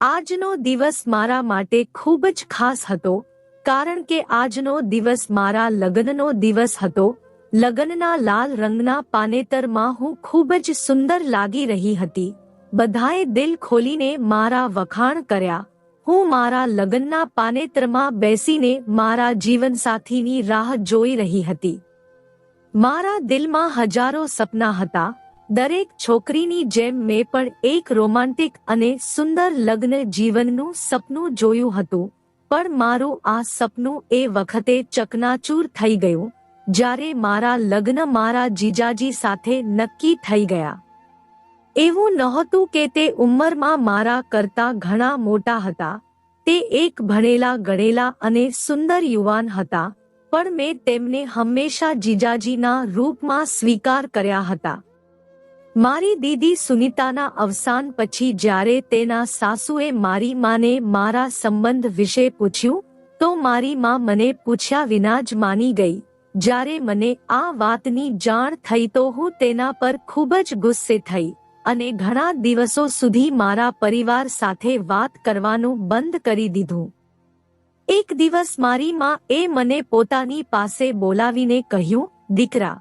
આજનો દિવસ મારા માટે ખૂબ જ ખાસ હતો, કારણ કે આજનો દિવસ મારા લગ્નનો દિવસ હતો. લગ્નના લાલ રંગના પાનેતરમાં હું ખૂબ જ સુંદર લાગી રહી હતી. બધાએ દિલ ખોલીને મારા વખાણ કર્યા. હું મારા લગ્નના પાનેતરમાં બેસીને મારા જીવનસાથીની રાહ જોઈ રહી હતી. મારા દિલમાં હજારો સપના હતા. દરેક છોકરીની જેમ મેં પણ એક રોમાંટિક અને સુંદર લગ્ન જીવનનું સપનું જોયું હતું. પણ મારું આ સપનું એ વખતે ચકનાચૂર થઈ ગયું જ્યારે મારા લગ્ન મારા જીજાજી સાથે નક્કી થઈ ગયા. એવું નહોતું કે તે ઉંમરમાં મારા કરતાં ઘણા મોટા હતા. તે એક ભણેલા ગણેલા અને સુંદર યુવાન હતા. પણ મેં તેમને હંમેશા જીજાજીના રૂપમાં સ્વીકાર કર્યા હતા. મારી દીદી સુનીતાના અવસાન પછી જ્યારે તેના સાસુએ મારી માને મારા સંબંધ વિશે પૂછ્યું તો મારી માં મને પૂછ્યા વિના જ માની ગઈ. જ્યારે મને આ વાતની જાણ થઈ તો હું તેના પર ખૂબ જ ગુસ્સે થઈ અને ઘણા દિવસો સુધી મારા પરિવાર સાથે વાત કરવાનું બંધ કરી દીધું. એક દિવસ મારી માં એ મને પોતાની પાસે બોલાવીને કહ્યું, દીકરા,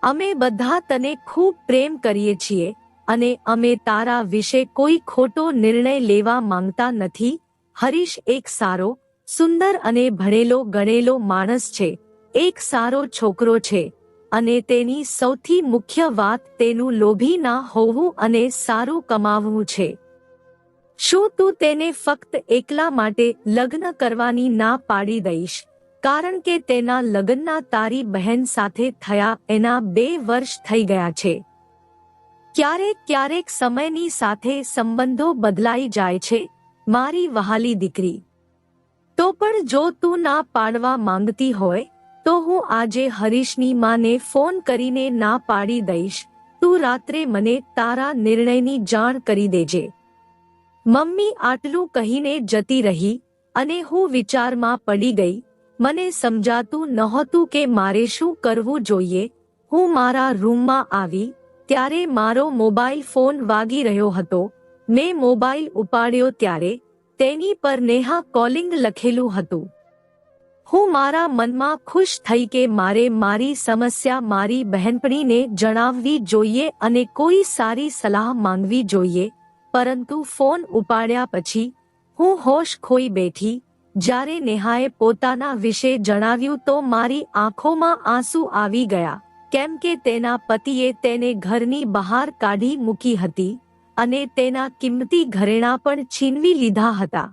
અમે બધા તને ખૂબ પ્રેમ કરીએ છીએ અને અમે તારા વિશે કોઈ ખોટો નિર્ણય લેવા માંગતા નથી. હરીશ એક સારો, સુંદર અને ભણેલો ગણેલો માણસ છે. એક સારો છોકરો છે અને તેની સૌથી મુખ્ય વાત તેનું લોભી ના હોવું અને સારું કમાવવું છે. શું તું તેને ફક્ત એકલા માટે લગ્ન કરવાની ના પાડી દઈશ? કારણ કે તેના લગ્નના તારી બહેન સાથે થયા એના 2 વર્ષ થઈ ગયા છે. ક્યારેક સમયની સાથે સંબંધો બદલાઈ જાય છે મારી વહાલી દીકરી. તો પણ જો તું ના પાડવા માંગતી હોય તો હું આજે હરીશની માને ફોન કરીને ના પાડી દઈશ. તું રાત્રે મને તારા નિર્ણયની જાણ કરી દેજે. મમ્મી આટલું કહીને જતી રહી અને હું વિચારમાં પડી ગઈ. મને સમજાતું નહોતું કે મારે શું કરવું જોઈએ. હું મારા રૂમમાં આવી ત્યારે મારો મોબાઈલ ફોન વાગી રહ્યો હતો. મેં મોબાઈલ ઉપાડ્યો ત્યારે તેની પર નેહા કોલિંગ લખેલું હતું. હું મારા મનમાં ખુશ થઈ કે મારે મારી સમસ્યા મારી બહેનપણીને જણાવવી જોઈએ અને કોઈ સારી સલાહ માંગવી જોઈએ. પરંતુ ફોન ઉપાડ્યા પછી હું હોશ ખોઈ બેઠી. જ્યારે નેહાએ પોતાના વિશે જણાવ્યું તો મારી આંખોમાં આંસુ આવી ગયા, કેમ કે તેના પતિએ તેને ઘરની બહાર કાઢી મૂકી હતી અને તેના કિંમતી ઘરેણાં પણ છીનવી લીધા હતા.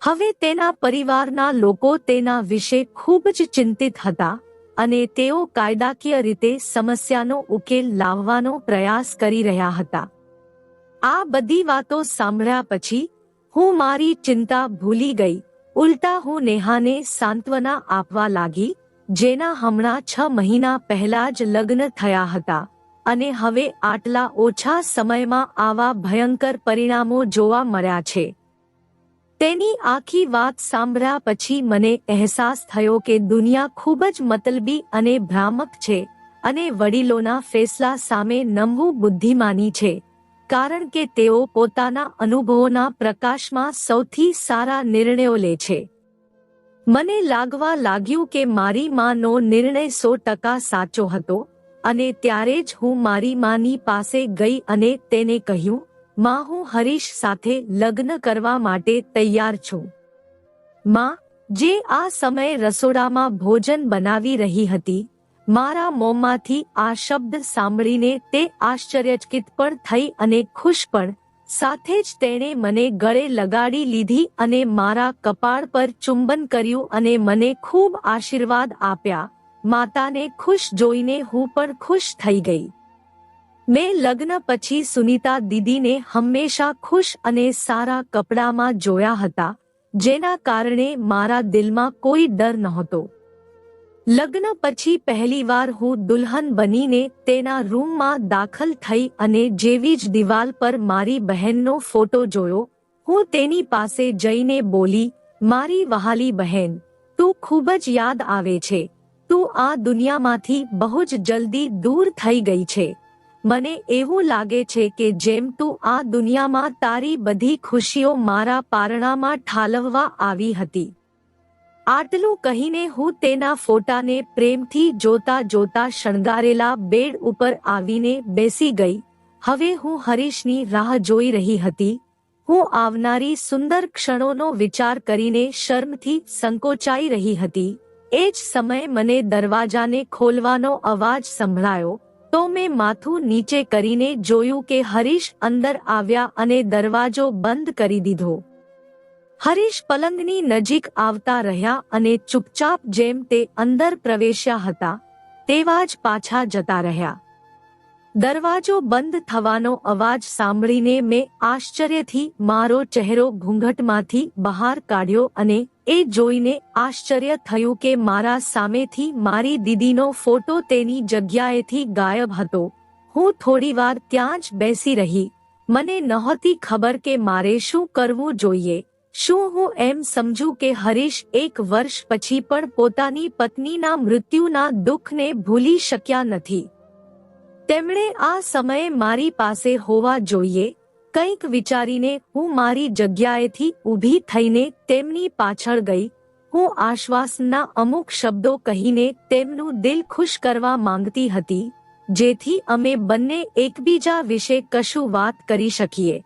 હવે તેના પરિવારના લોકો તેના વિશે ખૂબ જ ચિંતિત હતા અને તેઓ કાયદાકીય રીતે સમસ્યાનો ઉકેલ લાવવાનો પ્રયાસ કરી રહ્યા હતા. આ બધી વાતો સાંભળ્યા પછી હું મારી ચિંતા ભૂલી ગઈ. ઉલટા હું નેહાને સાંત્વના આપવા લાગી, જેના હમણાં 6 મહિના પહેલા જ લગ્ન થયા હતા અને હવે આટલા ઓછા સમયમાં આવા ભયંકર પરિણામો જોવા મળ્યા છે. તેની આખી વાત સાંભળ્યા પછી મને અહેસાસ થયો કે દુનિયા ખૂબ જ મતલબી અને ભ્રામક છે અને વડીલોના ફેસલા સામે નમવું બુદ્ધિમાની છે, કારણ કે તેઓ પોતાના અનુભવોના પ્રકાશમાં સૌથી સારા નિર્ણયો લે છે. મને લાગવા લાગ્યું કે મારી માનો નિર્ણય 100% સાચો હતો અને ત્યારે જ હું મારી માની પાસે ગઈ અને તેને કહ્યું, માં, હું હરીશ સાથે લગ્ન કરવા માટે તૈયાર છું. માં, જે આ સમયે રસોડામાં ભોજન બનાવી રહી હતી, મારા મોંમાંથી આ શબ્દ સાંભળીને તે આશ્ચર્યચકિત પણ થઈ અને ખુશ પણ. સાથે જ તેણે મને ગળે લગાડી લીધી અને મારા કપાળ પર ચુંબન કર્યું અને મને ખૂબ આશીર્વાદ આપ્યા. માતાને ખુશ જોઈને હું પણ ખુશ થઈ ગઈ. મેં લગ્ન પછી સુનીતા દીદીને હંમેશા ખુશ અને સારા કપડામાં જોયા હતા, જેના કારણે મારા દિલમાં કોઈ ડર નહોતો. લગ્ન પછી પહેલીવાર હું દુલ્હન બનીને તેના રૂમમાં દાખલ થઈ અને જેવી જ દિવાલ પર મારી બહેનનો ફોટો જોયો, હું તેની પાસે જઈને બોલી, મારી વહાલી બહેન, તું ખૂબ જ યાદ આવે છે. તું આ દુનિયામાંથી બહુ જ જલ્દી દૂર થઈ ગઈ છે. મને એવું લાગે છે કે જેમ તું આ દુનિયામાં તારી બધી ખુશીઓ મારા પારણામાં ઠાલવવા આવી હતી. આટલું કહીને હું તેના ફોટાને પ્રેમથી જોતા જોતા શણગારેલા બેડ ઉપર આવીને બેસી ગઈ. હવે હું હરીશની રાહ જોઈ રહી હતી. હું આવનારી સુંદર ક્ષણોનો વિચાર કરીને શર્મથી સંકોચાઈ રહી હતી. એ જ સમયે મને દરવાજાને ખોલવાનો અવાજ સંભળાયો તો મેં માથું નીચે કરીને જોયું કે હરીશ અંદર આવ્યા અને દરવાજો બંધ કરી દીધો. હરીશ પલંગની નજીક આવતા રહ્યા અને ચૂપચાપ જેમ તે અંદર પ્રવેશ્યા હતા તેવા જ પાછા જતા રહ્યા. દરવાજો બંધ થવાનો અવાજ સાંભળીને મેં આશ્ચર્યથી મારો ચહેરો ઘૂંઘટમાંથી બહાર કાઢ્યો અને એ જોઈને આશ્ચર્ય થયું કે મારા સામેથી મારી દીદીનો ફોટો તેની જગ્યાએથી ગાયબ હતો. હું થોડીવાર ત્યાં જ બેસી રહી. મને નહોતી ખબર કે મારે શું કરવું જોઈએ. શું હું એમ સમજું કે હરીશ 1 વર્ષ પછી પણ પોતાની પત્નીના મૃત્યુના દુઃખને ભૂલી શક્યા નથી? તેમણે આ સમયે મારી પાસે હોવા જોઈએ. કંઈક વિચારીને હું મારી જગ્યાએથી ઊભી થઈને તેમની પાછળ ગઈ. હું આશ્વાસનના અમુક શબ્દો કહીને તેમનું દિલ ખુશ કરવા માંગતી હતી, જેથી અમે બંને એકબીજા વિશે કશું વાત કરી શકીએ.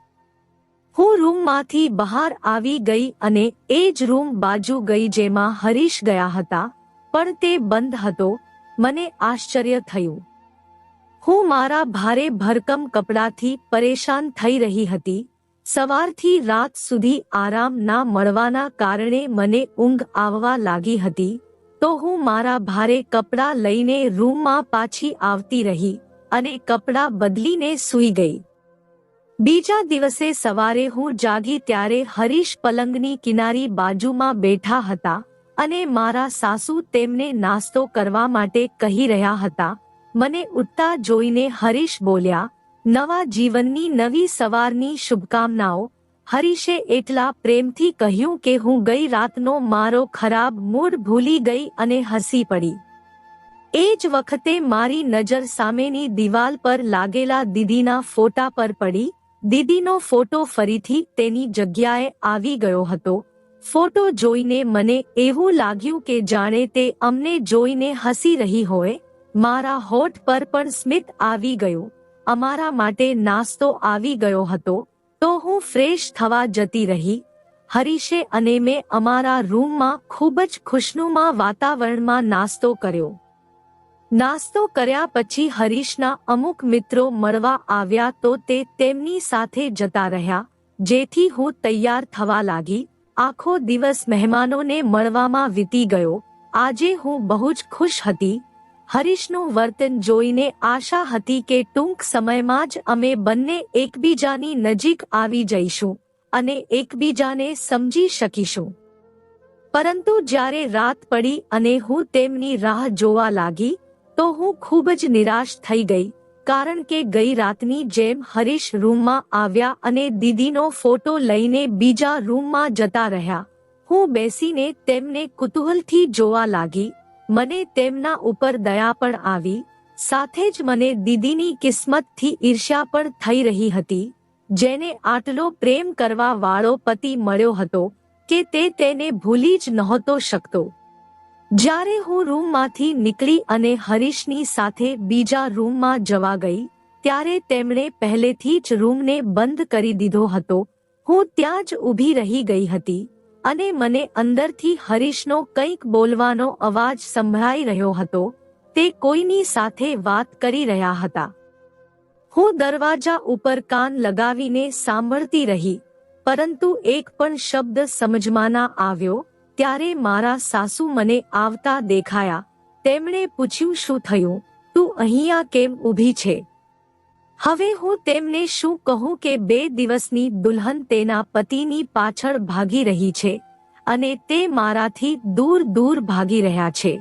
હું રૂમમાંથી બહાર આવી ગઈ અને એ જ રૂમ બાજુ ગઈ જેમાં હરીશ ગયા હતા, પણ તે બંધ હતો. મને આશ્ચર્ય થયું. હું મારા ભારે ભરકમ કપડાથી પરેશાન થઈ રહી હતી. સવારથી રાત સુધી આરામ ના મળવાના કારણે મને ઊંઘ આવવા લાગી હતી. તો હું મારા ભારે કપડાં લઈને રૂમમાં પાછી આવતી રહી અને કપડાં બદલીને સૂઈ ગઈ. બીજા દિવસે સવારે હું જાગી ત્યારે હરીશ પલંગની કિનારી બાજુમાં બેઠા હતા અને મારા સાસુ તેમને નાસ્તો કરવા માટે કહી રહ્યા હતા. મને ઉઠતા જોઈને હરીશ બોલ્યા, નવા જીવનની નવી સવારની શુભકામનાઓ. હરીશે એટલા પ્રેમથી કહ્યું કે હું ગઈ રાતનો મારો ખરાબ મૂડ ભૂલી ગઈ અને હસી પડી. એ જ વખતે મારી નજર સામેની દિવાલ પર લાગેલા દીદીના ફોટા પર પડી. દીદીનો ફોટો ફરીથી તેની જગ્યાએ આવી ગયો હતો. ફોટો જોઈને મને એવું લાગ્યું કે જાણે તે અમને જોઈને હસી રહી હોય. મારા હોઠ પર પણ સ્મિત આવી ગયું. અમારા માટે નાસ્તો આવી ગયો હતો તો હું ફ્રેશ થવા જતી રહી. હરીશે અને મેં અમારા રૂમમાં ખૂબ જ ખુશનુમા વાતાવરણમાં નાસ્તો કર્યો. નાસ્તો કર્યા પછી હરીશના અમુક મિત્રો મળવા આવ્યા તો તે તેમની સાથે જતા રહ્યા, જેથી હું તૈયાર થવા લાગી. આખો દિવસ મહેમાનોને મળવામાં વીતી ગયો. આજે હું બહુ જ ખુશ હતી. હરીશનું વર્તન જોઈને આશા હતી કે ટૂંક સમયમાં જ અમે બંને એકબીજાની નજીક આવી જઈશું અને એકબીજાને સમજી શકીશું. પરંતુ જ્યારે રાત પડી અને હું તેમની રાહ જોવા લાગી તો હું ખૂબ જ નિરાશ થઈ ગઈ, કારણ કે ગઈ રાતની જેમ હરીશ રૂમમાં આવ્યા અને દીદીનો ફોટો લઈને બીજા રૂમમાં જતા રહ્યા. હું બેસીને તેમને કુતૂહલથી જોવા લાગી. મને તેમના ઉપર દયા પણ આવી. સાથે જ મને દીદીની કિસ્મતથી ઈર્ષ્યા પણ થઈ રહી હતી, જેને આટલો પ્રેમ કરવા વાળો પતિ મળ્યો હતો કે તે તેને ભૂલી જ નહોતો શકતો. જ્યારે હું રૂમમાંથી નીકળી અને હરીશની સાથે બીજા રૂમમાં જવા ગઈ ત્યારે તેમણે પહેલેથી જ રૂમને બંધ કરી દીધો હતો. હું ત્યાં જ ઊભી રહી ગઈ હતી અને મને અંદરથી હરીશનો કંઈક બોલવાનો અવાજ સંભળાઈ રહ્યો હતો. તે કોઈની સાથે વાત કરી રહ્યા હતા. હું દરવાજા ઉપર કાન લગાવીને સાંભળતી રહી, પરંતુ એક પણ શબ્દ સમજમાં ના આવ્યો. ત્યારે મારા સાસુ મને આવતા દેખાયા. તેમણે પૂછ્યું, શું થયું? તું અહીંયા કેમ ઊભી છે? હવે હું તેમને શું કહું કે 2 દિવસની દુલ્હન તેના પતિની પાછળ ભાગી રહી છે અને તે મારાથી દૂર દૂર ભાગી રહ્યા છે.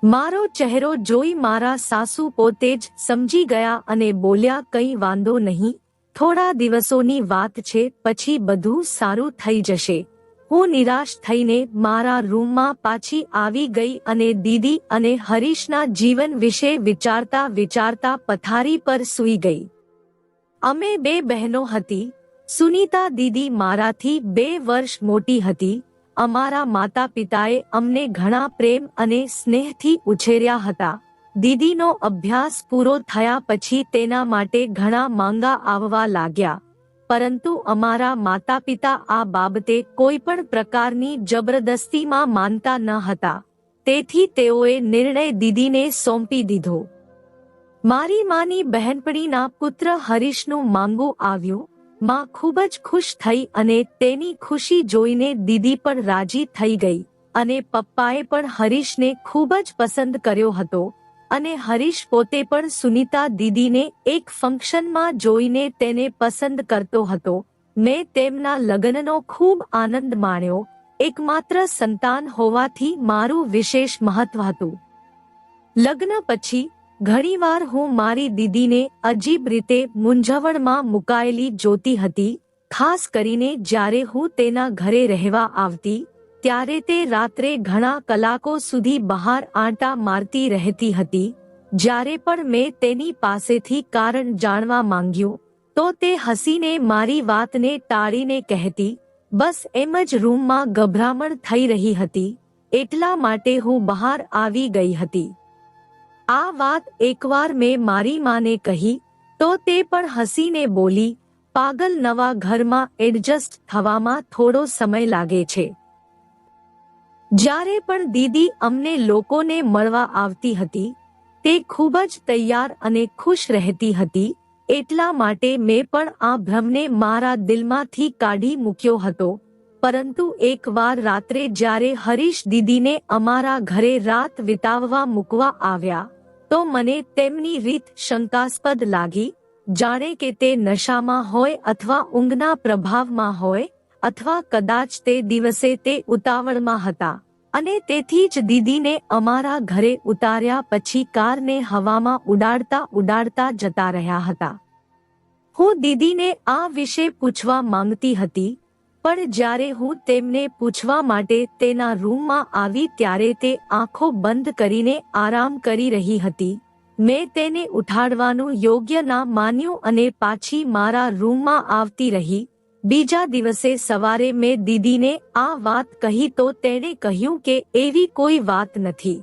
મારો ચહેરો જોઈ મારા સાસુ પોતે જ સમજી ગયા અને બોલ્યા, કંઈ વાંધો નહીં, થોડા દિવસોની વાત છે, પછી બધું સારું થઈ જશે. હું નિરાશ થઈને મારા રૂમમાં પાછી આવી ગઈ અને દીદી અને હરીશના જીવન વિશે વિચારતા વિચારતા પથારી પર સૂઈ ગઈ. અમે 2 બહેનો હતી. સુનીતા દીદી મારાથી 2 વર્ષ મોટી હતી. અમારા માતા પિતાએ અમને ઘણા પ્રેમ અને સ્નેહથી ઉછેર્યા હતા. દીદીનો અભ્યાસ પૂરો થયા પછી તેના માટે ઘણા માંગા આવવા લાગ્યા, પરંતુ અમારા માતા પિતા આ બાબતે કોઈ પણ પ્રકારની જબરદસ્તીમાં માનતા ન હતા. તેથી તેઓએ નિર્ણય દીદીને સોંપી દીધો. મારી માની બહેનપણીના પુત્ર હરીશનું માંગું આવ્યું. માં ખૂબ જ ખુશ થઈ અને તેની ખુશી જોઈને દીદી પણ રાજી થઈ ગઈ અને પપ્પાએ પણ હરીશને ખૂબ જ પસંદ કર્યો હતો અને હરીશ પોતે પણ સુનીતા દીદીને એક ફંક્શનમાં જોઈને તેને પસંદ કરતો હતો. મેં તેમના લગ્નનો ખૂબ આનંદ માણ્યો. એકમાત્ર સંતાન હોવાથી મારું વિશેષ મહત્વ હતું. લગ્ન પછી ઘણીવાર હું મારી દીદીને અજીબ રીતે મૂંઝવણમાં મુકાયેલી જોતી હતી. ખાસ કરીને જ્યારે હું તેના ઘરે રહેવા આવતી ત્યારે તે રાત્રે ઘણા કલાકો સુધી બહાર આંટા મારતી રહેતી હતી. જ્યારે પણ મેં તેની પાસેથી કારણ જાણવા માંગ્યું તો તે હસીને મારી વાતને ટાળીને કહેતી, બસ એમ જ રૂમમાં ગભરામણ થઈ રહી હતી, એટલા માટે હું બહાર આવી ગઈ હતી. આ વાત એકવાર મેં મારી માને કહી તો તે પણ હસીને બોલી, પાગલ, નવા ઘરમાં એડજસ્ટ થવામાં થોડો સમય લાગે છે. જ્યારે પણ દીદી અમને લોકોને મળવા આવતી હતી તે ખૂબ જ તૈયાર અને ખુશ રહેતી હતી. એટલા માટે મેં પણ આ ભ્રમને મારા દિલમાંથી કાઢી મૂક્યો હતો. પરંતુ એકવાર રાત્રે જ્યારે હરીશ દીદીને અમારા ઘરે રાત વિતાવવા મૂકવા આવ્યા તો મને તેમની રીત શંકાસ્પદ લાગી. જાણે કે તે નશામાં હોય અથવા ઊંઘના પ્રભાવમાં હોય, અથવા કદાચ તે દિવસે તે ઉતાવળમાં હતા અને તેથી જ દીદીને અમારા ઘરે ઉતાર્યા પછી કારને હવામાં ઉડાડતા ઉડાડતા જતા રહ્યા હતા. હું દીદીને આ વિશે પૂછવા માંગતી હતી, પણ જ્યારે હું તેમને પૂછવા માટે તેના રૂમમાં આવી ત્યારે તે આંખો બંધ કરીને આરામ કરી રહી હતી. મેં તેને ઉઠાડવાનું યોગ્ય ના માન્યું અને પાછી મારા રૂમમાં આવતી રહી. બીજા દિવસે સવારે મેં દીદીને આ વાત કહી તો તેણે કહ્યું કે એવી કોઈ વાત નથી,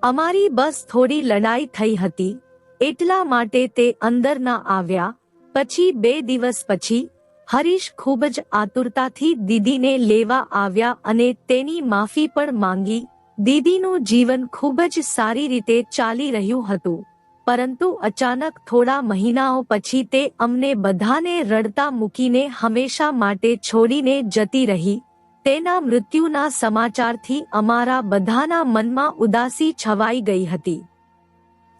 અમારી બસ થોડી લડાઈ થઈ હતી એટલા માટે તે અંદર ના આવ્યા. પછી 2 દિવસ પછી હરીશ ખૂબ જ આતુરતાથી દીદીને લેવા આવ્યા અને તેની માફી પણ માંગી. દીદીનું જીવન ખૂબ જ સારી રીતે ચાલી રહ્યું હતું, પરંતુ અચાનક થોડા મહિનાઓ પછી તે અમને બધાને રડતા મૂકીને હંમેશા માટે છોડીને જતી રહી. તેના મૃત્યુના સમાચારથી અમારા બધાના મનમાં ઉદાસી છવાઈ ગઈ હતી.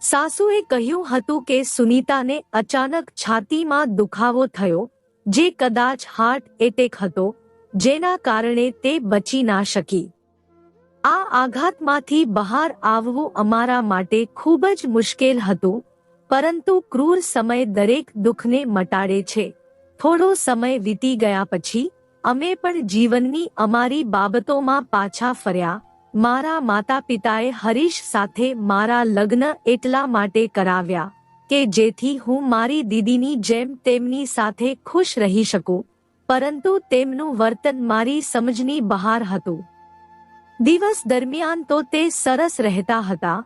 સાસુએ કહ્યું હતું કે સુનીતાને અચાનક છાતીમાં દુખાવો થયો, જે કદાચ હાર્ટ એટેક હતો, જેના કારણે તે બચી ના શકી. આ આઘાતમાંથી બહાર આવવું અમારા માટે ખૂબ જ મુશ્કેલ હતું, પરંતુ ક્રૂર સમય દરેક દુઃખને મટાડે છે. થોડો સમય વીતી ગયા પછી અમે પણ જીવનની અમારી બાબતોમાં પાછા ફર્યા. મારા માતા પિતાએ હરીશ સાથે મારા લગ્ન એટલા માટે કરાવ્યા કે જેથી હું મારી દીદીની જેમ તેમની સાથે ખુશ રહી શકું, પરંતુ તેમનું વર્તન મારી સમજની બહાર હતું. દિવસ દરમિયાન તો તે સરસ રહેતા હતા,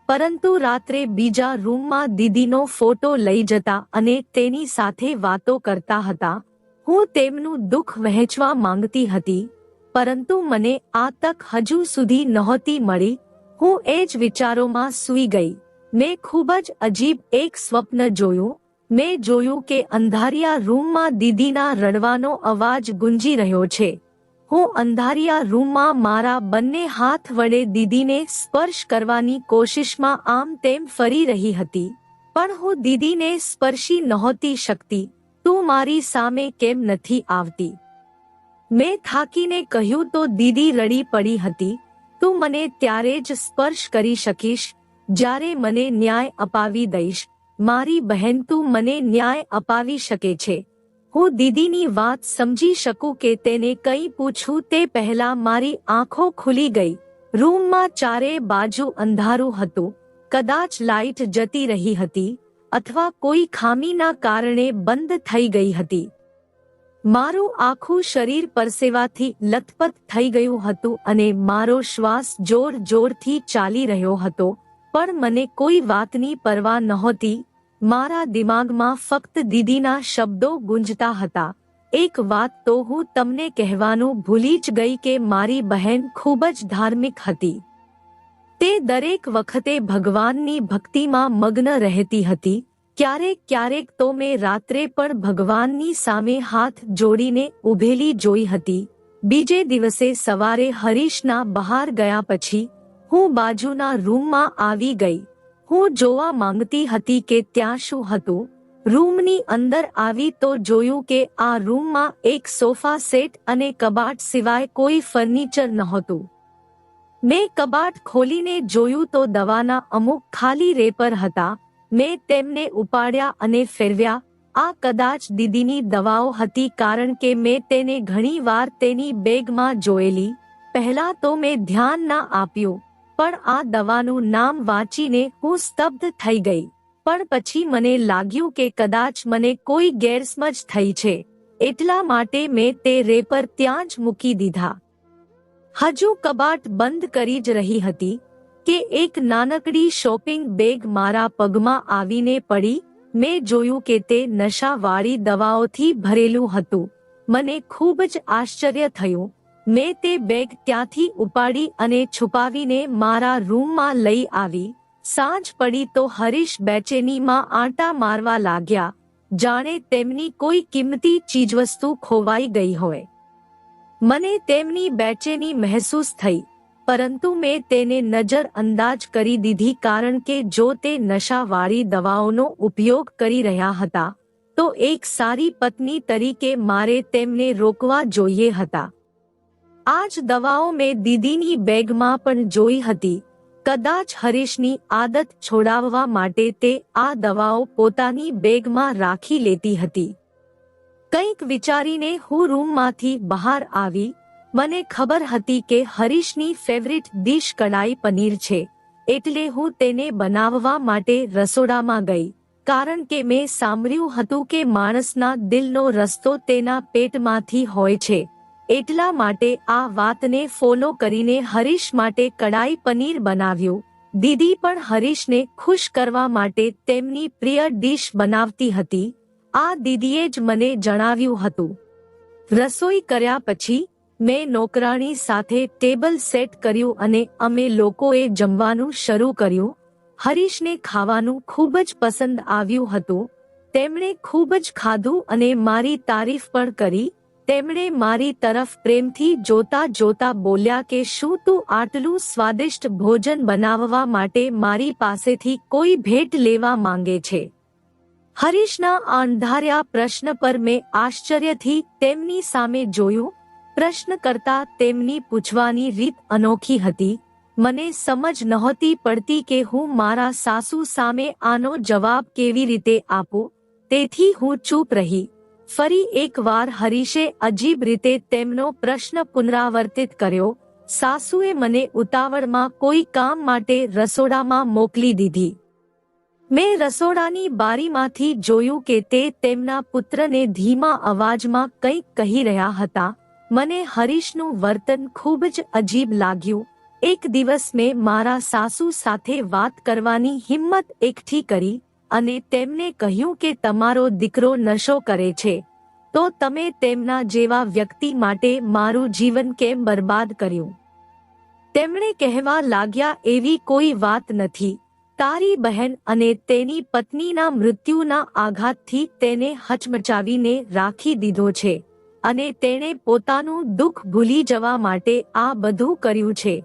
પરંતુ રાત્રે બીજા રૂમમાં દીદીનો ફોટો લઈ જતા અને તેની સાથે વાતો કરતા હતા. હું તેમનું દુઃખ વહેંચવા માંગતી હતી, પરંતુ મને આ તક હજુ સુધી નહોતી મળી. હું એ જ વિચારોમાં સૂઈ ગઈ. મેં ખૂબ જ અજીબ એક સ્વપ્ન જોયું. મેં જોયું કે અંધારિયા રૂમમાં દીદીના રડવાનો અવાજ ગુંજી રહ્યો છે. હું અંધારિયા રૂમમાં મારા બંને હાથ વડે દીદીને સ્પર્શ કરવાની કોશિશમાં આમ તેમ ફરી રહી હતી, પણ હું દીદીને સ્પર્શી નહોતી શકતી. તું મારી સામે કેમ નથી આવતી? મેં થાકીને કહ્યું તો દીદી રડી પડી હતી. તું મને ત્યારે જ સ્પર્શ કરી શકીશ જ્યારે મને ન્યાય અપાવી દઈશ. મારી બહેન, તું મને ન્યાય અપાવી શકે છે. હું દીદીની વાત સમજી શકું કે તેને કંઈ પૂછું તે પહેલા મારી આંખો ખુલી ગઈ. રૂમમાં ચારે બાજુ અંધારું હતું. કદાચ લાઇટ જતી રહી હતી અથવા કોઈ ખામીના કારણે બંધ થઈ ગઈ હતી. મારું આખું શરીર પરસેવાથી લથપથ થઈ ગયું હતું અને મારો શ્વાસ જોર જોરથી ચાલી રહ્યો હતો, પણ મને કોઈ વાતની પરવા નહોતી. મારા દિમાગમાં ફક્ત દીદીના શબ્દો ગુંજતા હતા. એક વાત તો હું તમને કહેવાનું ભૂલી જ ગઈ કે મારી બહેન ખૂબ જ ધાર્મિક હતી. તે દરેક વખતે ભગવાનની ભક્તિમાં મગ્ન રહેતી હતી. ક્યારેક ક્યારેક તો મેં રાત્રે પણ ભગવાનની સામે હાથ જોડીને ઊભેલી જોઈ હતી. બીજે દિવસે સવારે હરીશના બહાર ગયા પછી હું બાજુના રૂમમાં આવી ગઈ. હું જોવા માંગતી હતી કે ત્યાં શું હતું. રૂમની અંદર આવી તો જોયું કે આ રૂમમાં એક સોફા સેટ અને કબાટ સિવાય કોઈ ફર્નિચર નહોતું. મેં કબાટ ખોલીને જોયું તો દવાના અમુક ખાલી રેપર હતા. મેં તેમને ઉપાડ્યા અને ફેરવ્યા. આ કદાચ દીદીની દવાઓ હતી કારણ કે મેં તેને ઘણીવાર તેની બેગમાં જોયેલી. પહેલા તો મેં ધ્યાન ના આપ્યું, પણ આ દવાનું નામ વાંચીને હું સ્તબ્ધ થઈ ગઈ. પણ પછી મને લાગ્યું કે કદાચ મને કોઈ ગેરસમજ થઈ છે, એટલા માટે મેં તે રેપર ત્યાં જ મૂકી દીધા. હજુ કબાટ બંધ કરી જ રહી હતી કે એક નાનકડી શોપિંગ બેગ મારા પગમાં આવીને પડી. મેં જોયું કે તે નશાવાળી દવાઓથી ભરેલું હતું. મને ખૂબ જ આશ્ચર્ય થયું. મેં તે બેગ ત્યાંથી ઉપાડી અને છુપાવીને મારા રૂમમાં લઈ આવી. સાંજ પડી તો હરીશ બેચેનીમાં આંટા મારવા લાગ્યા, જાણે તેમની કોઈ કિંમતી ચીજવસ્તુ ખોવાઈ ગઈ હોય. મને તેમની બેચેની મહેસૂસ થઈ, પરંતુ મેં તેને નજર અંદાજ કરી દીધી કારણ કે જો તે નશાવાળી દવાઓનો ઉપયોગ કરી રહ્યા હતા તો એક સારી પત્ની તરીકે મારે તેમને રોકવા જોઈએ હતા. આ જ દવાઓ મેં દીદીની બેગમાં પણ જોઈ હતી. કદાચ હરીશની આદત છોડાવવા માટે તે આ દવાઓ પોતાની બેગમાં રાખી લેતી હતી. કંઈક વિચારીને હું રૂમમાંથી બહાર આવી. મને ખબર હતી કે હરીશની ફેવરિટ ડીશ કડાઈ પનીર છે, એટલે હું તેને બનાવવા માટે રસોડામાં ગઈ. કારણ કે મેં સાંભળ્યું હતું કે માણસના દિલનો રસ્તો તેના પેટમાંથી હોય છે, એટલા માટે આ વાતને ફોલો કરીને હરીશ માટે કડાઈ પનીર બનાવ્યું. દીદી પણ હરીશને ખુશ કરવા માટે તેમની પ્રિય ડીશ બનાવતી હતી. આ દીદીએ જ મને જણાવ્યું હતું. રસોઈ કર્યા પછી મેં નોકરાણી સાથે ટેબલ સેટ કર્યું અને અમે લોકોએ જમવાનું શરૂ કર્યું. હરીશને ખાવાનું ખૂબ જ પસંદ આવ્યું હતું. તેમણે ખૂબ જ ખાધું અને મારી તારીફ પણ કરી. તેમણે મારી તરફ પ્રેમથી જોતા જોતા બોલ્યા કે શું તું આટલું સ્વાદિષ્ટ ભોજન બનાવવા માટે મારી પાસેથી કોઈ ભેટ લેવા માંગે છે? હરીશના અણધાર્યા પ્રશ્ન પર મેં આશ્ચર્યથી તેમની સામે જોયું. પ્રશ્ન કરતા તેમની પૂછવાની રીત અનોખી હતી. મને સમજ નહોતી પડતી કે હું મારા સાસુ સામે આનો જવાબ કેવી રીતે આપું, તેથી હું ચૂપ રહી. ફરી એકવાર હરીશે અજીબ રીતે તેમનો પ્રશ્ન પુનરાવર્તિત કર્યો. સાસુએ મને ઉતાવળમાં કોઈ કામ માટે રસોડામાં મોકલી દીધી. મેં રસોડાની બારીમાંથી જોયું કે તે તેમના પુત્રને ધીમા અવાજમાં કંઈક કહી રહ્યા હતા. મને હરીશનું વર્તન ખૂબ જ અજીબ લાગ્યું. એક દિવસ મેં મારા સાસુ સાથે વાત કરવાની હિંમત એકઠી કરી અને તેમને કહ્યું કે તમારો દીકરો નશો કરે છે, તો તમે તેમના જેવા વ્યક્તિ માટે મારું જીવન કેમ બરબાદ કર્યું? તેમણે કહેવા લાગ્યા, એવી કોઈ વાત નથી. તારી બહેન અને તેની પત્નીના મૃત્યુના આઘાતથી તેને હચમચાવીને રાખી દીધો છે અને તેણે પોતાનું દુઃખ ભૂલી જવા માટે આ બધું કર્યું છે.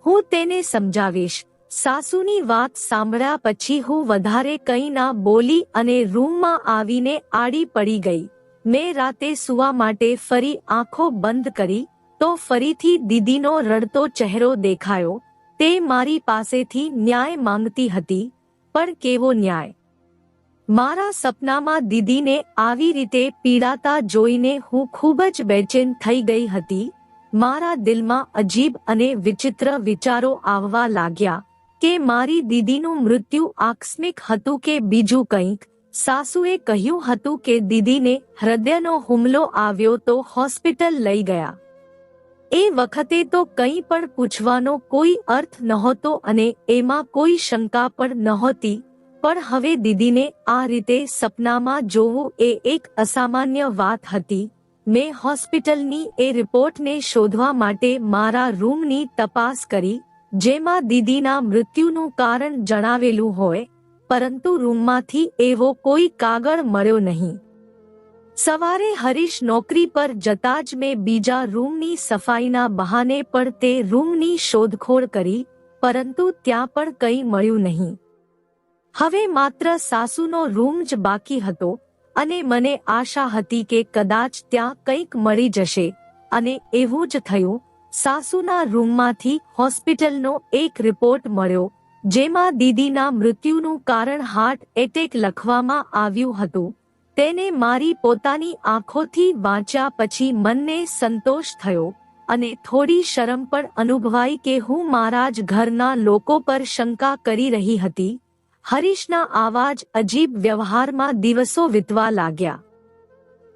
હું તેને સમજાવીશ. સાસુની વાત સાંભળ્યા પછી હું વધારે કંઈ ના બોલી અને રૂમમાં આવીને આડી પડી ગઈ. મેં રાતે સૂવા માટે ફરી આંખો બંધ કરી તો ફરીથી દીદીનો રડતો ચહેરો દેખાયો. તે મારી પાસેથી ન્યાય માંગતી હતી, પણ કેવો ન્યાય? મારા સપનામાં દીદીને આવી રીતે પીડાતા જોઈને હું ખૂબ જ બેચેન થઈ ગઈ હતી. મારા દિલમાં અજીબ અને વિચિત્ર વિચારો આવવા લાગ્યા કે મારી દીદીનું મૃત્યુ આકસ્મિક હતું કે બીજું કંઈક. સાસુએ કહ્યું હતું કે દીદીને હૃદયનો હુમલો આવ્યો તો હોસ્પિટલ લઈ ગયા. એ વખતે તો કંઈ પણ પૂછવાનો કોઈ અર્થ નહોતો અને એમાં કોઈ શંકા પણ નહોતી, પણ હવે દીદીને આ રીતે સપનામાં જોવું એ એક અસામાન્ય વાત હતી. મેં હોસ્પિટલની એ રિપોર્ટને શોધવા માટે મારા રૂમની તપાસ કરી, જેમાં દીદીના મૃત્યુનું કારણ જણાવેલું હોય, પરંતુ રૂમમાંથી એવો કોઈ કાગળ મળ્યો નહીં. સવારે હરીશ નોકરી પર જતા જ મેં બીજા રૂમની સફાઈના બહાને પણ તે રૂમની શોધખોળ કરી, પરંતુ ત્યાં પણ કંઈ મળ્યું નહીં. હવે માત્ર સાસુનો રૂમ જ બાકી હતો અને મને આશા હતી કે કદાચ ત્યાં કંઈક મળી જશે, અને એવું જ થયું. સાસુના રૂમમાંથી હોસ્પિટલનો એક રિપોર્ટ મળ્યો, જેમાં દીદીના મૃત્યુનું કારણ હાર્ટ એટેક લખવામાં આવ્યું હતું. તેને મારી પોતાની આંખોથી વાંચ્યા પછી મનને સંતોષ થયો અને થોડી શરમ પણ અનુભવાઈ કે હું મારા જ ઘરના લોકો પર શંકા કરી રહી હતી. હરીશના આવા જ અજીબ વ્યવહારમાં દિવસો વીતવા લાગ્યા.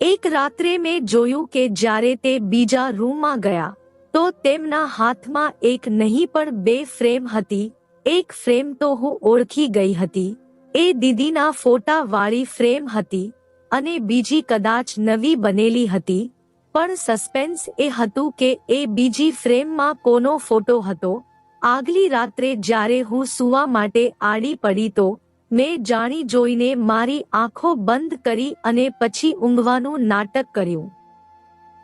એક રાત્રે મેં જોયું કે જ્યારે તે બીજા રૂમમાં ગયા તો તેમના હાથમાં એક નહીં પણ બે ફ્રેમ હતી. એક ફ્રેમ તો હું ઓળખી ગઈ હતી, એ દીદીના ફોટા વાળી ફ્રેમ હતી, અને બીજી કદાચ નવી બનેલી હતી. પણ સસ્પેન્સ એ હતું કે એ બીજી ફ્રેમમાં કોનો ફોટો હતો. આગલી રાત્રે જ્યારે હું સૂવા માટે આડી પડી તો મેં જાણી જોઈને મારી આંખો બંધ કરી અને પછી ઊંઘવાનું નાટક કર્યું.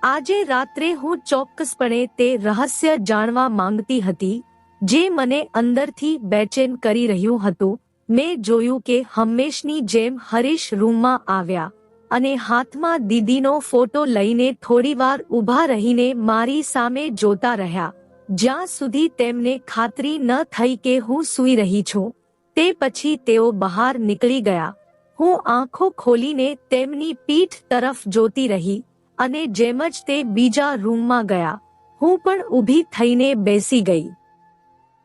આજે રાત્રે હું ચોક્કસપણે તે રહસ્ય જાણવા માંગતી હતી, જે મને અંદરથી બેચેન કરી રહ્યું હતું. મેં જોયું કે હંમેશની જેમ હરીશ રૂમમાં આવ્યા અને હાથમાં દીદીનો ફોટો લઈને થોડીવાર ઊભા રહીને મારી સામે જોતા રહ્યા, જ્યાં સુધી તેમને ખાતરી ન થઈ કે હું સૂઈ રહી છું. તે પછી તેઓ બહાર નીકળી ગયા. હું આંખો ખોલીને તેમની પીઠ તરફ જોતી રહી અને જેમ જ તે બીજા રૂમમાં ગયા, હું પણ ઊભી થઈને બેસી ગઈ.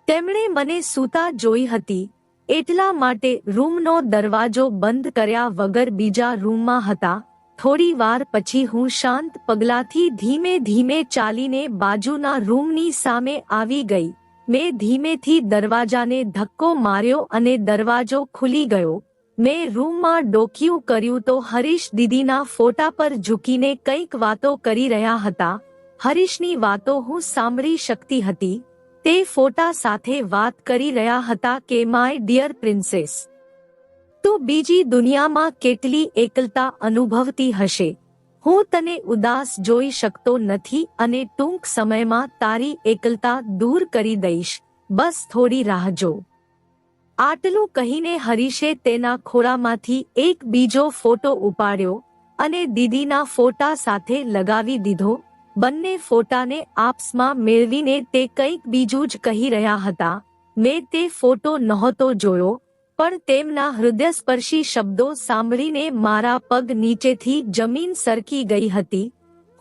તેમણે મને સૂતા જોઈ હતી, એટલા માટે રૂમનો દરવાજો બંધ કર્યા વગર બીજા રૂમમાં હતા. થોડી વાર પછી હું શાંત પગલાંથી ધીમે ધીમે ચાલીને બાજુના રૂમની સામે આવી ગઈ. મેં ધીમેથી દરવાજાને ધક્કો માર્યો અને દરવાજો ખુલી ગયો. મેં રૂમમાં ડોકિયું કર્યું તો હરીશ દીદીના ફોટા પર ઝૂકીને કંઈક વાતો કરી રહ્યા હતા. હરીશની વાતો હું સાંભળી શકતી હતી. તે ફોટા સાથે વાત કરી રહ્યા હતા કે માય ડિયર પ્રિન્સેસ, તું બીજી દુનિયામાં કેટલી એકલતા અનુભવતી હશે. હું તને ઉદાસ જોઈ શકતો નથી અને ટૂંક સમયમાં તારી એકલતા દૂર કરી દઈશ. બસ થોડી રાહ જો. આટલું કહીને હરીશે તેના ખોળામાંથી એક બીજો ફોટો ઉપાડ્યો અને દીદીના ફોટા સાથે લગાવી દીધો. બંને ફોટાને આપસમાં મેળવીને તે કંઈક બીજું જ કહી રહ્યા હતા. મેં તે ફોટો નહોતો જોયો, પણ તેમના હૃદયસ્પર્શી શબ્દો સાંભળીને મારા પગ નીચેથી જમીન સરકી ગઈ હતી.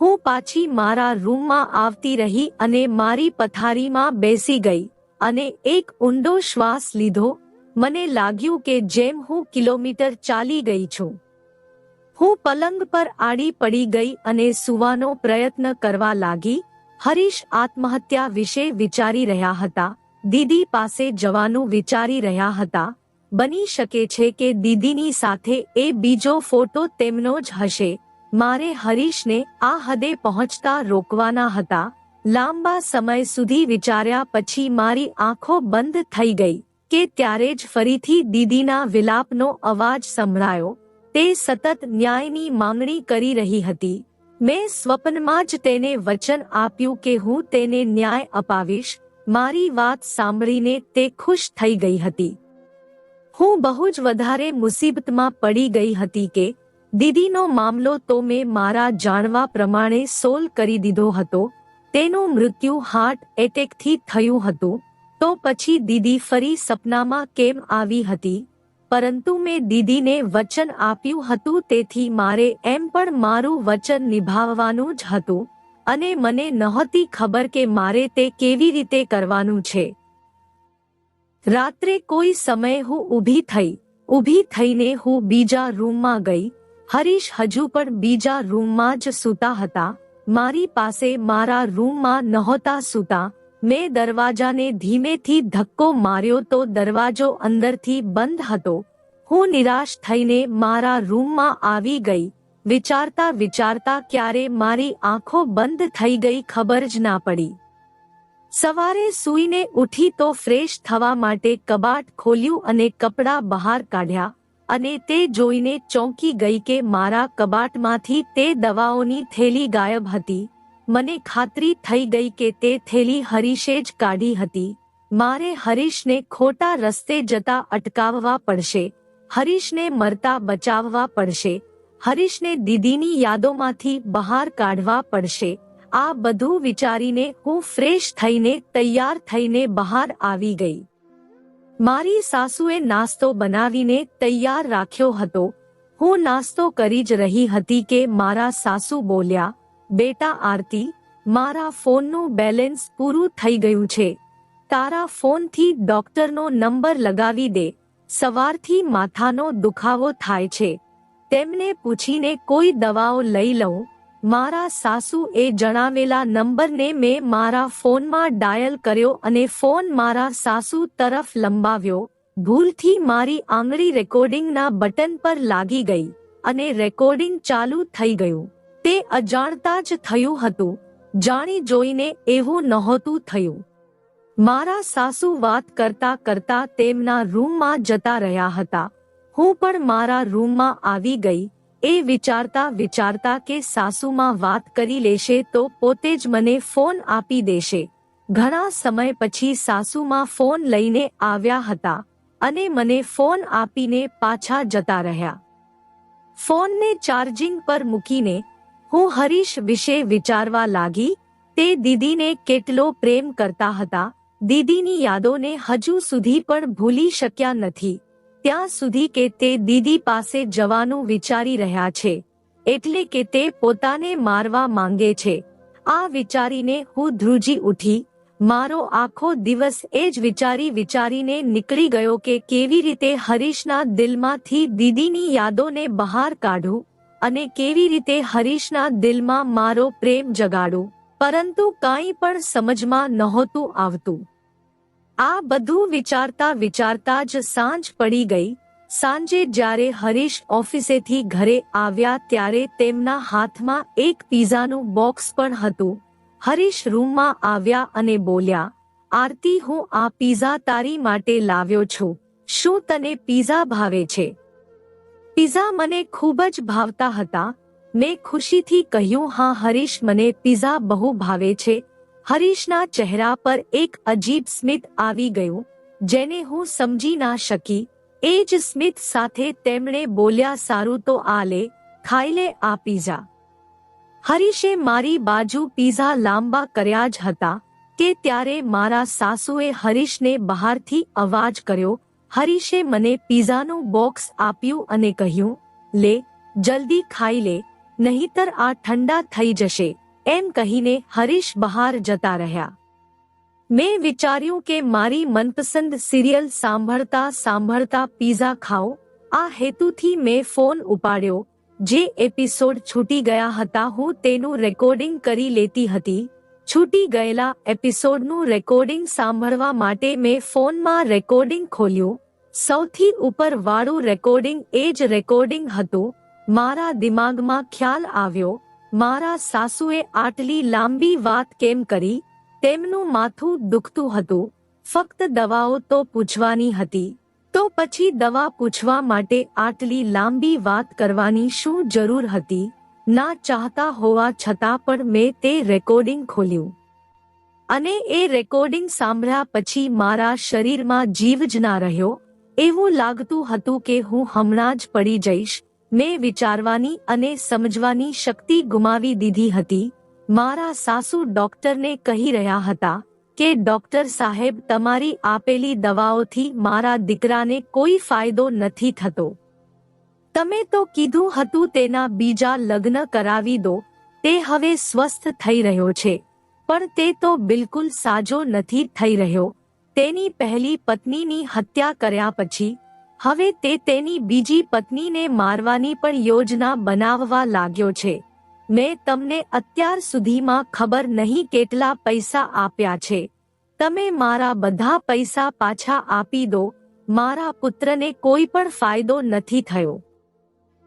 હું પાછી મારા રૂમમાં આવતી રહી અને મારી પથારીમાં બેસી ગઈ અને એક ઊંડો શ્વાસ લીધો. મને લાગ્યું કે જેમ હું કિલોમીટર ચાલી ગઈ છું. હું પલંગ પર આડી પડી ગઈ અને સૂવાનો પ્રયત્ન કરવા લાગી. હરીશ આત્મહત્યા વિશે વિચારી રહ્યા હતા, દીદી પાસે જવાનું વિચારી રહ્યા હતા. બની શકે છે કે દીદીની સાથે એ બીજો ફોટો તેમનો જ હશે. મારે હરીશને આ હદે પહોંચતા રોકવાના હતા. લાંબા સમય સુધી વિચાર્યા પછી મારી આંખો બંધ થઈ ગઈ કે ત્યારે જ ફરીથી દીદીના વિલાપનો અવાજ સંભળાયો. તે સતત ન્યાયની માંગણી કરી રહી હતી. મેં સ્વપ્નમાં જ તેને વચન આપ્યું કે હું તેને ન્યાય અપાવીશ. મારી વાત સાંભળીને તે ખુશ થઈ ગઈ હતી. હું બહુ જ વધારે મુસીબતમાં પડી ગઈ હતી કે દીદીનો મામલો તો મેં મારા જાણવા પ્રમાણે સોલ્વ કરી દીધો હતો. તેનું મૃત્યુ હાર્ટ એટેકથી થયું હતું. તો પછી દીદી ફરી સપનામાં કેમ આવી હતી? પરંતુ મેં દીદીને વચન આપ્યું હતું, તેથી મારે એમ પણ મારું વચન નિભાવવાનું જ હતું અને મને નહોતી ખબર કે મારે તે કેવી રીતે કરવાનું છે. રાત્રે કોઈ સમયે હું ઊભી થઈને હું બીજા રૂમમાં ગઈ. હરીશ હજુ પણ બીજા રૂમમાં જ સૂતા હતા. મારી પાસે મારા રૂમમાં નહોતા સૂતા. મેં દરવાજાને ધીમેથી ધક્કો માર્યો તો દરવાજો અંદરથી બંધ હતો. હું નિરાશ થઈને મારા રૂમમાં આવી ગઈ. વિચારતા ક્યારે મારી આંખો બંધ થઈ ગઈ ખબર જ ના પડી. સવારે સૂઈને ઉઠી તો ફ્રેશ થવા માટે કબાટ ખોલ્યું અને કપડાં બહાર કાઢ્યા અને તે જોઈને ચોંકી ગઈ કે મારા કબાટમાંથી તે દવાઓની થેલી ગાયબ હતી. મને ખાતરી થઈ ગઈ કે તે થેલી હરીશે જ કાઢી હતી. મારે હરીશને ખોટા રસ્તે જતા અટકાવવા પડશે. હરીશને મરતા બચાવવા પડશે. હરીશને દીદીની યાદોમાંથી બહાર કાઢવા પડશે. આ બધું વિચારીને હું ફ્રેશ થઈને તૈયાર થઈને બહાર આવી ગઈ. મારી સાસુએ નાસ્તો બનાવીને તૈયાર રાખ્યો હતો. હું નાસ્તો કરી જ રહી હતી કે મારા સાસુ બોલ્યા, બેટા આરતી, મારા ફોનનું બેલેન્સ પૂરું થઈ ગયું છે. તારા ફોનથી ડોક્ટરનો નંબર લગાવી દે. સવારથી માથાનો દુખાવો થાય છે. તેમને પૂછીને કોઈ દવાઓ લઈ લઉં. મારા સાસુએ જણાવેલા નંબરને મેં મારા ફોનમાં ડાયલ કર્યો અને ફોન મારા સાસુ તરફ લંબાવ્યો. ભૂલથી મારી આંગળી રેકોર્ડિંગના બટન પર લાગી ગઈ અને રેકોર્ડિંગ ચાલુ થઈ ગયું. તે અજાણતા જ થયું હતું. જાણી જોઈને એવું નહોતું થયું. મારા સાસુ વાત કરતા તેમના રૂમમાં જતા રહ્યા હતા. હું પણ મારા રૂમમાં આવી ગઈ. એ વિચારતા કે સાસુમાં વાત કરી લેશે તો પોતે જ મને ફોન આપી દેશે. ઘણા સમય પછી સાસુમાં ફોન લઈને આવ્યા હતા અને મને ફોન આપીને પાછા જતા રહ્યા. ફોનને ચાર્જિંગ પર મૂકીને હું હરીશ વિશે વિચારવા લાગી. તે દીદીને કેટલો પ્રેમ કરતા હતા. દીદીની યાદોને હજુ સુધી પણ ભૂલી શક્યા નથી. ત્યાં સુધી કે તે દીદી પાસે જવાનું વિચારી રહ્યા છે, એટલે કે તે પોતાને મારવા માંગે છે. આ વિચારીને હું ધ્રુજી ઉઠી. મારો આખો દિવસ એ જ વિચારીને નીકળી ગયો કે કેવી રીતે હરીશના દિલમાંથી દીદીની યાદોને બહાર કાઢું અને કેવી રીતે હરીશના દિલમાં મારો પ્રેમ જગાડું. પરંતુ કાંઈ પણ સમજમાં નહોતું આવતું. આ બધું વિચારતા જ સાંજ પડી ગઈ. સાંજે જ્યારે હરીશ ઓફિસેથી ઘરે આવ્યા ત્યારે તેમના હાથમાં એક પીઝાનું બોક્સ પણ હતું. હરીશ રૂમમાં આવ્યા અને બોલ્યા, આરતી, હું આ પીઝા તારી માટે લાવ્યો છું. શું તને પીઝા ભાવે છે? પીઝા મને ખૂબ જ ભાવતા હતા. મેં ખુશીથી કહ્યું, હા હરીશ, મને પીઝા બહુ ભાવે છે. હરીશના ચહેરા પર એક અજીબ સ્મિત આવી ગયું, જેને હું સમજી ના શકી. એ જ સ્મિત સાથે તેમણે બોલ્યા, સારું તો આ લે, ખાઈ લે આ પીઝા. હરીશે મારી બાજુ પીઝા લાંબા કર્યા જ હતા કે ત્યારે મારા સાસુએ હરીશને બહારથી અવાજ કર્યો. હરીશે મને પીઝાનું બોક્સ આપ્યું અને કહ્યું, લે, જલ્દી ખાઈ લે, નહીતર આ ઠંડા થઈ જશે. એમ કહીને હરીશ બહાર જતા રહ્યા. મેં વિચાર્યું કે મારી મનપસંદ સિરિયલ સાંભળતા પીઝા ખાઉં. આ હેતુથી મેં ફોન ઉપાડ્યો. જે એપિસોડ છૂટી ગયા હતા હું તેનું રેકોર્ડિંગ કરી લેતી હતી. છૂટી ગયેલા એપિસોડનું રેકોર્ડિંગ સાંભળવા માટે મેં ફોનમાં રેકોર્ડિંગ ખોલ્યું. સૌથી ઉપર વાળું રેકોર્ડિંગ એ જ રેકોર્ડિંગ હતું. મારા દિમાગમાં ખ્યાલ આવ્યો, મારા સાસુએ આટલી લાંબી વાત કેમ કરી? તેમનું માથું દુખતું હતું. ફક્ત દવાઓ તો પૂછવાની હતી. તો પછી દવા પૂછવા માટે આટલી લાંબી વાત કરવાની શું જરૂર હતી? ના ચાહતા હોવા છતાં પણ મેં તે રેકોર્ડિંગ ખોલ્યું અને એ રેકોર્ડિંગ સાંભળ્યા પછી મારા શરીરમાં જીવ જ ના રહ્યો. એવું લાગતું હતું કે હું હમણાં જ પડી જઈશ. મેં વિચારવાની અને સમજવાની શક્તિ ગુમાવી દીધી હતી. મારા સાસુ ડોક્ટરને કહી રહ્યા હતા, કે ડોક્ટર સાહેબ, તમારી આપેલી દવાઓથી મારા દીકરાને કોઈ ફાયદો નથી થતો. તમે તો કીધું હતું તેના બીજા લગ્ન કરાવી દો, તે હવે સ્વસ્થ થઈ રહ્યો છે, પણ તે તો બિલકુલ સાજો નથી થઈ રહ્યો. તેની પહેલી પત્નીની હત્યા કર્યા પછી હવે તે તેની બીજી પત્નીને મારવાની પણ યોજના બનાવવા લાગ્યો છે. મેં તમને અત્યાર સુધીમાં ખબર નહીં કેટલા પૈસા આપ્યા છે. તમે મારા બધા પૈસા પાછા આપી દો. મારા પુત્રને કોઈ પણ ફાયદો નથી થયો.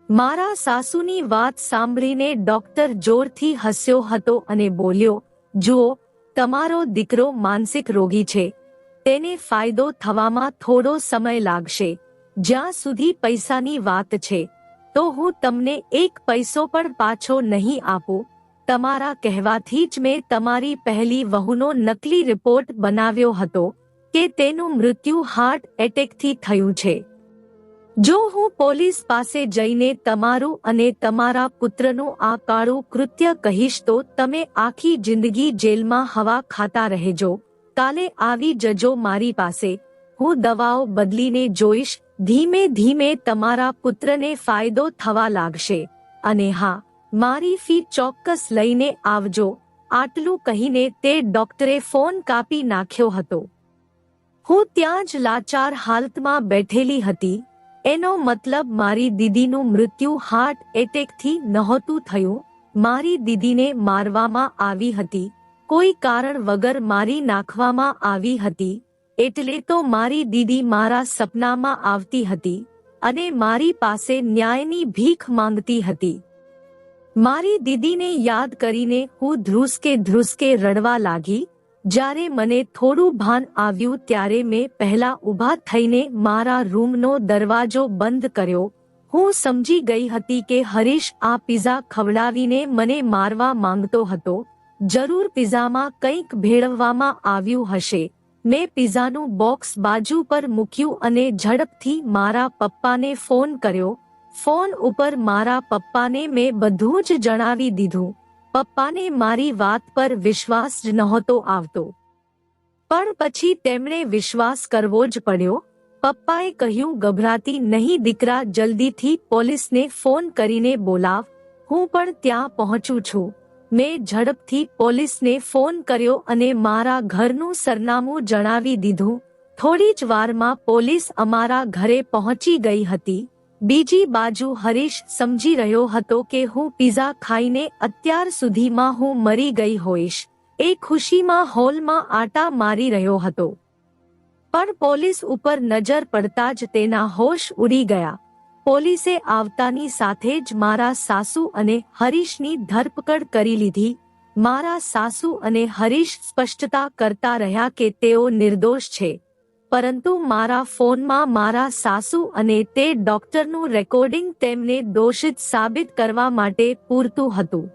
મારા સાસુની વાત સાંભળીને ડોક્ટર જોરથી હસ્યો હતો અને બોલ્યો, જુઓ, તમારો દીકરો માનસિક રોગી છે. તેને ફાયદો થવામાં થોડો સમય લાગશે. જ્યાં સુધી પૈસાની વાત છે તો હું તમને એક પૈસો પણ પાછો નહીં આપું. તમારા કહેવાથી જ મેં તમારી પહેલી વહુનો નકલી રિપોર્ટ બનાવ્યો હતો કે તેનું મૃત્યુ હાર્ટ એટેકથી થયું છે. જો હું પોલીસ પાસે જઈને તમારું અને તમારા પુત્રનું આ કાળું કૃત્ય કહીશ તો તમે આખી જિંદગી જેલમાં હવા ખાતા રહેજો. કાલે આવી જજો મારી પાસે. હું દવાઓ બદલીને જોઈશ. ધીમે ધીમે તમારા પુત્રને ફાયદો થવા લાગશે. અને હા, મારી ફી ચોક્કસ લઈને આવજો. આટલું કહીને તે ડોક્ટરે ફોન કાપી નાખ્યો હતો. હું ત્યાં જ લાચાર હાલતમાં બેઠેલી હતી. એનો મતલબ મારી દીદીનું મૃત્યુ હાર્ટ એટેકથી નહોતું થયું. મારી દીદીને મારવામાં આવી હતી. કોઈ કારણ વગર મારી નાખવામાં આવી હતી. એટલે તો મારી દીદી મારા સપનામાં આવતી હતી અને મારી પાસે ન્યાયની ભીખ માંગતી હતી. મારી દીદીને યાદ કરીને હું ધ્રુસકે રડવા લાગી. જ્યારે મને થોડું ભાન આવ્યું ત્યારે મેં પહેલા ઊભા થઈને મારા રૂમનો દરવાજો બંધ કર્યો. હું સમજી ગઈ હતી કે હરીશ આ પિઝા ખવડાવીને મને મારવા માંગતો હતો. જરૂર પિઝામાં કંઈક ભેળવવામાં આવ્યું હશે. મેં પિઝાનું બોક્સ બાજુ પર મૂક્યું અને ઝડપથી મારા પપ્પાને ફોન કર્યો. ફોન ઉપર મારા પપ્પાને મેં બધું જ જણાવી દીધું. પપ્પાને મારી વાત પર વિશ્વાસ જ નહોતો આવતો, પણ પછી તેમણે વિશ્વાસ કરવો જ પડ્યો. પપ્પાએ કહ્યું, ગભરાતી નહીં દીકરા, જલ્દીથી પોલીસને ફોન કરીને બોલાવ. હું પણ ત્યાં પહોંચું છું. મેં ઝડપથી પોલીસને ફોન કર્યો અને મારા ઘરનું સરનામું જણાવી દીધું. થોડી જ વારમાં પોલીસ અમારા ઘરે પહોંચી ગઈ હતી. બીજી બાજુ હરીશ સમજી રહ્યો હતો કે હું પિઝા ખાઈને અત્યાર સુધીમાં હું મરી ગઈ હોઈશ. એ ખુશીમાં હોલમાં આટા મારી રહ્યો હતો. પણ પોલીસ ઉપર નજર પડતા જ તેના હોશ ઉડી ગયા. પોલીસે આવતાની સાથે જ મારા સાસુ અને હરીશની ધરપકડ કરી લીધી. મારા સાસુ અને હરીશ સ્પષ્ટતા કરતા રહ્યા કે તેઓ નિર્દોષ છે, પરંતુ મારા ફોનમાં મારા સાસુ અને તે ડોક્ટરનું રેકોર્ડિંગ તેમને દોષિત સાબિત કરવા માટે પૂરતું હતું.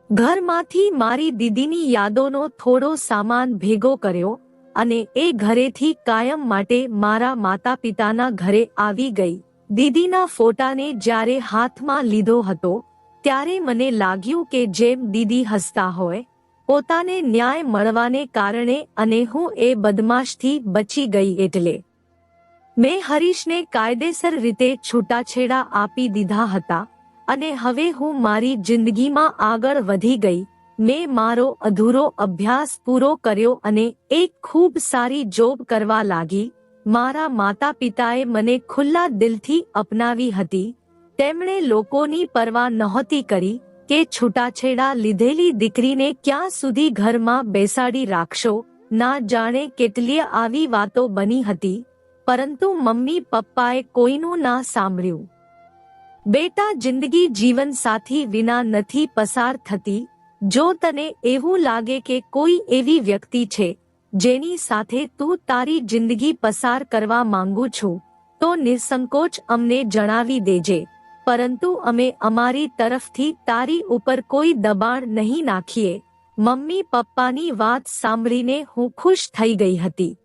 ઘરમાંથી મારી દીદીની યાદોનો થોડો સામાન ભેગો કર્યો અને એ ઘરેથી કાયમ માટે મારા માતા પિતાના ઘરે આવી ગઈ. દીદીના ફોટાને જ્યારે હાથમાં લીધો હતો ત્યારે મને લાગ્યું કે જેમ દીદી હસતા હોય, પોતાને ન્યાય મળવાને કારણે, અને હું એ બદમાશથી બચી ગઈ એટલે. મેં હરીશને કાયદેસર રીતે છૂટાછેડા આપી દીધા હતા અને હવે હું મારી જિંદગીમાં આગળ વધી ગઈ. મેં મારો અધૂરો અભ્યાસ પૂરો કર્યો અને એક ખૂબ સારી જોબ કરવા લાગી. મારા માતા પિતાએ મને ખુલ્લા દિલથી અપનાવી હતી. તેમણે લોકોની પરવા નહોતી કરી કે છૂટાછેડા લીધેલી દીકરીને ક્યાં સુધી ઘરમાં બેસાડી રાખશો. ના જાણે કેટલીય આવી વાતો બની હતી, પરંતુ મમ્મી પપ્પાએ કોઈનું ના સાંભળ્યું. બેટા, જિંદગી જીવન સાથી વિના નથી પસાર થતી. જો તને એવું લાગે કે કોઈ એવી વ્યક્તિ છે જેની સાથે તું તારી જિંદગી પસાર કરવા માંગુ છું, તો નિસંકોચ અમને જણાવી દેજે. પરંતુ અમે અમારી તરફથી તારી ઉપર કોઈ દબાણ નહીં નાખીએ. મમ્મી પપ્પાની વાત સાંભળીને હું ખુશ થઈ ગઈ હતી.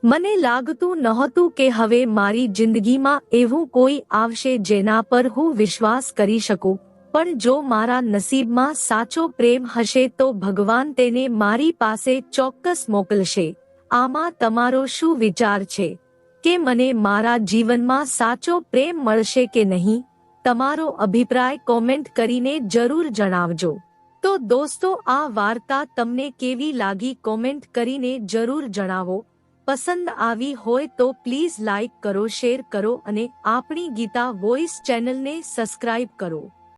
મને લાગતું નહોતું કે હવે મારી જિંદગીમાં એવું કોઈ આવશે જેના પર હું વિશ્વાસ કરી શકું. પણ જો મારા નસીબમાં સાચો પ્રેમ હશે તો ભગવાન તેને મારી પાસે ચોક્કસ મોકલશે. આમાં તમારો શું વિચાર છે કે મને મારા જીવનમાં સાચો પ્રેમ મળશે કે નહીં? તમારો અભિપ્રાય કોમેન્ટ કરીને જરૂર જણાવજો. તો દોસ્તો, આ વાર્તા તમને કેવી લાગી કોમેન્ટ કરીને જરૂર જણાવો. પસંદ આવી હોય તો પ્લીઝ લાઈક કરો, શેર કરો અને આપણી ગીતા વોઇસ ચેનલને સબસ્ક્રાઇબ કરો.